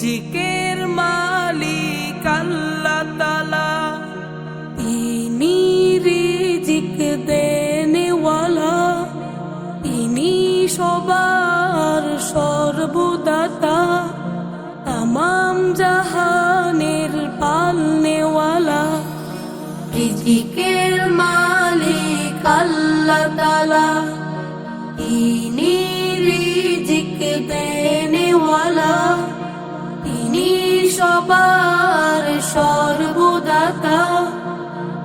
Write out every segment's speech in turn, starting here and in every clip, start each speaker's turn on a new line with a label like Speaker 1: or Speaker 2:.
Speaker 1: জিকের মালিক আল্লাহ তাআলা, ইনি রিজিক দেনেওয়ালা, ইনি সবার সর্বদাতা, তামাম জাহানের পালনেওয়ালা। রিজিকের মালিক আল্লাহ তাআলা, ইনি রিজিক দেনেওয়ালা, ইনি সবার সর্বদাতা,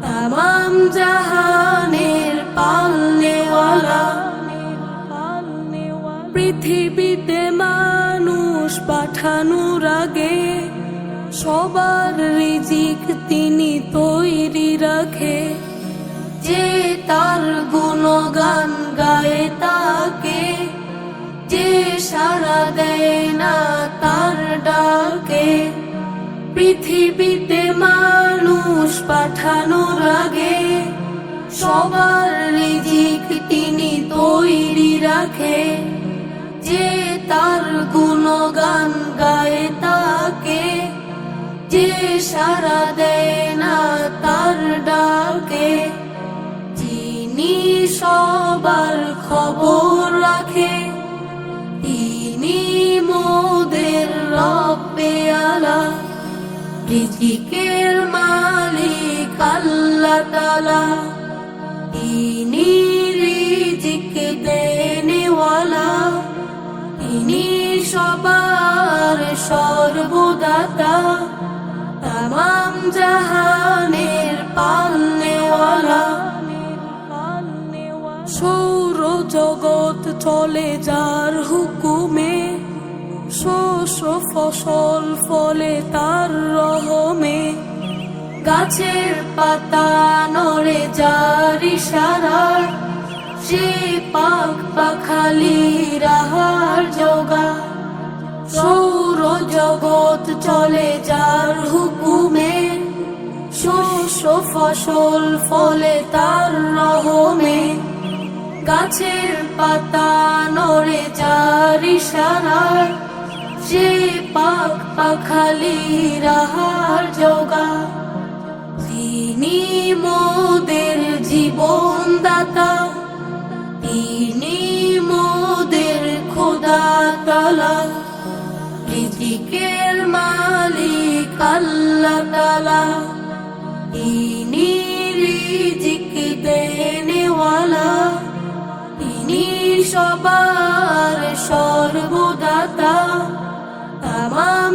Speaker 1: তামাম জাহানের পালনেওয়ালা। পৃথিবীতে মানুষ পাঠানোর আগে সবার রিজিক তিনি তৈরি রাখে। যে তার গুণগান গায়ে তাকে, যে সাড়া দেয় না তার ডাকে। পৃথিবীতে মানুষ পাঠানোর আগে সবার রিজিক তিনি তৈরি রাখে। যে তার গুণগান গায়ে তাকে, যে সাড়া দেয় না তার ডাকে। যিনি সবার খবর রাখে, তিনি মোদের রব্বে আলা। রিজিকের মালিক আল্লাহ তাআলা, ইনি রিজিক দেনেওয়ালা, ইনি সবার সর্বদাতা, তামাম জাহানের পালনেওয়ালা। সৌর জগৎ চলে যার হুকুমে, শস্য ফসল ফলে তার রহমে। গাছের পাতা নড়ে যার ইশারায়, সে পাখ পাখালির আহার জোগায়। সৌর জগৎ চলে যার হুকুমে, শস্য ফসল ফলে তার রহমে। গাছের পাতা নড়ে যার ইশারায়, সে পাখ পাখালির আহার জোগায়। তিনি মোদের জীবন দাতা, তিনি মোদের খোদা তাআলা। রিজিকের মালিক আল্লাহ তাআলা, ইনি রিজিক দেনেওয়ালা, ইনি সবার সর্বদাতা, তামাম